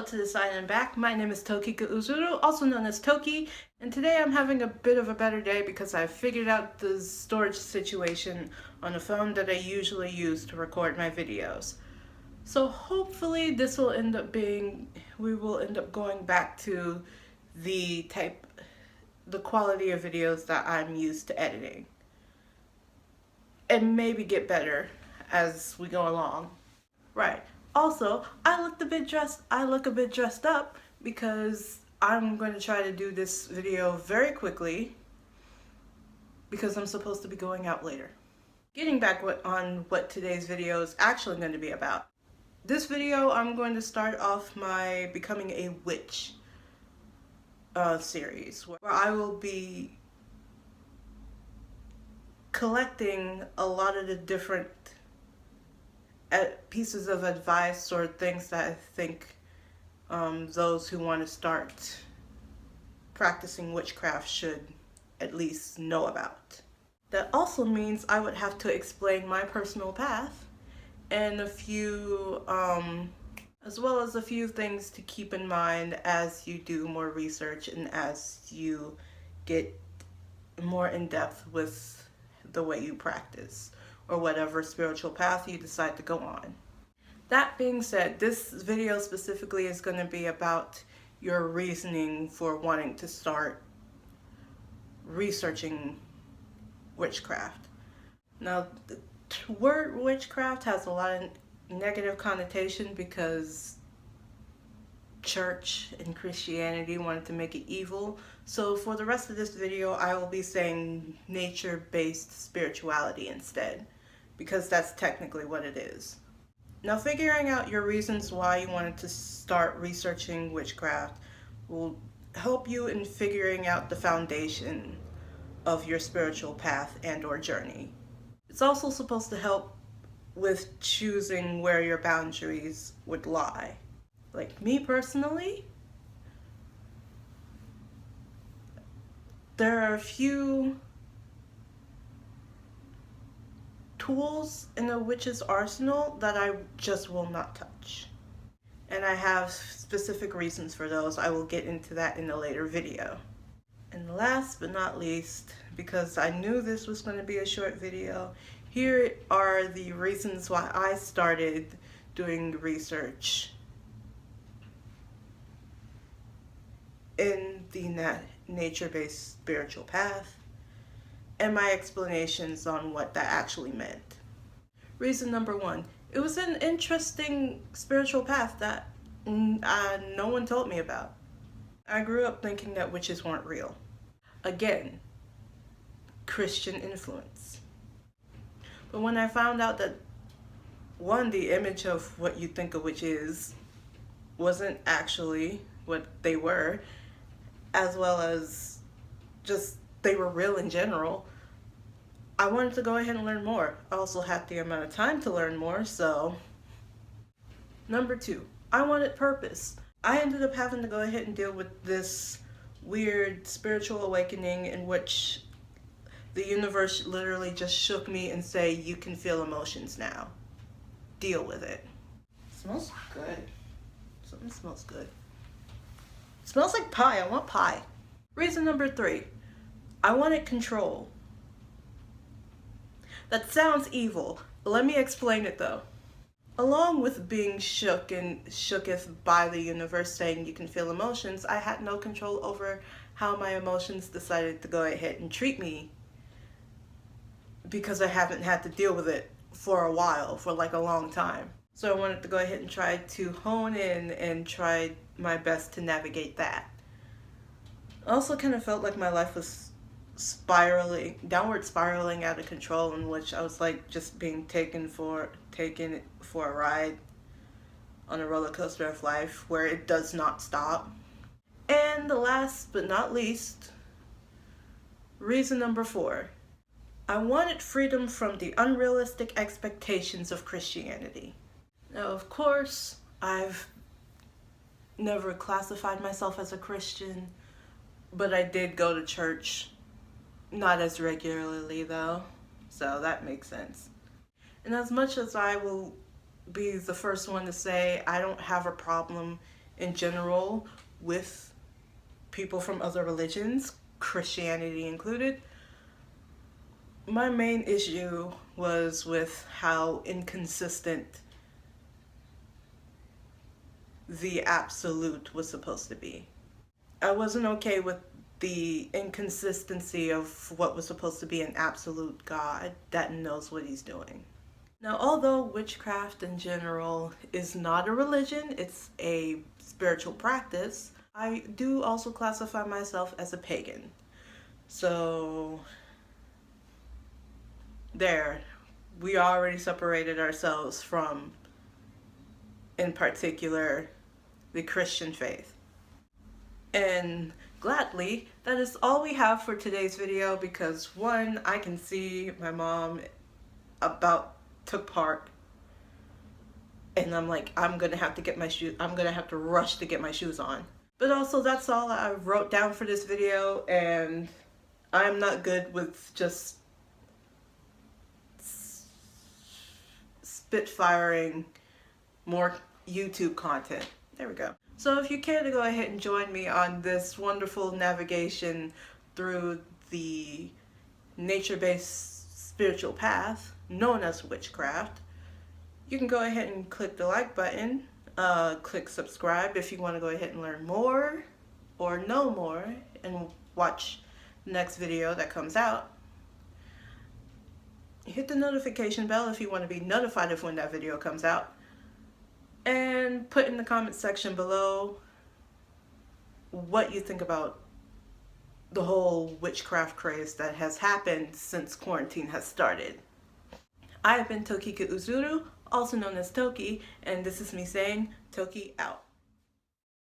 Hello to the side and back. My name is Tokika Uzuru, also known as Toki, and today I'm having a bit of a better day because I figured out the storage situation on the phone that I usually use to record my videos. So hopefully this will end up being, we will end up going back to the quality of videos that I'm used to editing. And maybe get better as we go along. Right. Also, I look a bit dressed up because I'm going to try to do this video very quickly because I'm supposed to be going out later. Getting back on what today's video is actually going to be about. This video, I'm going to start off my Becoming a Witch series where I will be collecting a lot of the different pieces of advice or things that I think those who want to start practicing witchcraft should at least know about. That also means I would have to explain my personal path and a few, as well as a few things to keep in mind as you do more research and as you get more in depth with the way you practice, or whatever spiritual path you decide to go on. That being said, this video specifically is going to be about your reasoning for wanting to start researching witchcraft. Now, the word witchcraft has a lot of negative connotation because church and Christianity wanted to make it evil. So for the rest of this video, I will be saying nature-based spirituality instead, because that's technically what it is. Now, figuring out your reasons why you wanted to start researching witchcraft will help you in figuring out the foundation of your spiritual path and or journey. It's also supposed to help with choosing where your boundaries would lie. Like me personally, there are a few tools in a witch's arsenal that I just will not touch. And I have specific reasons for those. I will get into that in a later video. And last but not least, because I knew this was going to be a short video, here are the reasons why I started doing research in the nature-based spiritual path, and my explanations on what that actually meant. Reason number one, it was an interesting spiritual path that no one told me about. I grew up thinking that witches weren't real. Again, Christian influence. But when I found out that, one, the image of what you think a witch is wasn't actually what they were, as well as just they were real in general, I wanted to go ahead and learn more. I also had the amount of time to learn more, so. Number two, I wanted purpose. I ended up having to go ahead and deal with this weird spiritual awakening in which the universe literally just shook me and say, you can feel emotions now. Deal with it. It smells good. Something smells good. It smells like pie. I want pie. Reason number three, I wanted control. That sounds evil, but let me explain it though. Along with being shooketh by the universe saying you can feel emotions, I had no control over how my emotions decided to go ahead and treat me, because I haven't had to deal with it for a while, for like a long time. So I wanted to go ahead and try to hone in and try my best to navigate that. I also kind of felt like my life was downward spiraling out of control, in which I was like just being taken for a ride on a roller coaster of life where it does not stop. And the last but not least, reason number four, I wanted freedom from the unrealistic expectations of Christianity. Now, of course, I've never classified myself as a Christian, but I did go to church. Not as regularly though, so that makes sense. And as much as I will be the first one to say I don't have a problem in general with people from other religions, Christianity included. My main issue was with how inconsistent the absolute was supposed to be. I wasn't okay with the inconsistency of what was supposed to be an absolute God that knows what he's doing. Now, although witchcraft in general is not a religion, it's a spiritual practice, I do also classify myself as a pagan. So, there, we already separated ourselves from, in particular, the Christian faith. And gladly, that is all we have for today's video, because one, I can see my mom about to park, and I'm like, I'm gonna have to get my shoes, I'm gonna have to rush to get my shoes on. But also, that's all I wrote down for this video, and I'm not good with just spitfiring more YouTube content. There we go. So if you care to go ahead and join me on this wonderful navigation through the nature-based spiritual path known as witchcraft, you can go ahead and click the like button, click subscribe if you want to go ahead and learn more or know more and watch the next video that comes out. Hit the notification bell if you want to be notified of when that video comes out. And put in the comment section below what you think about the whole witchcraft craze that has happened since quarantine has started. I have been Tokika Uzuru, also known as Toki, and this is me saying Toki out.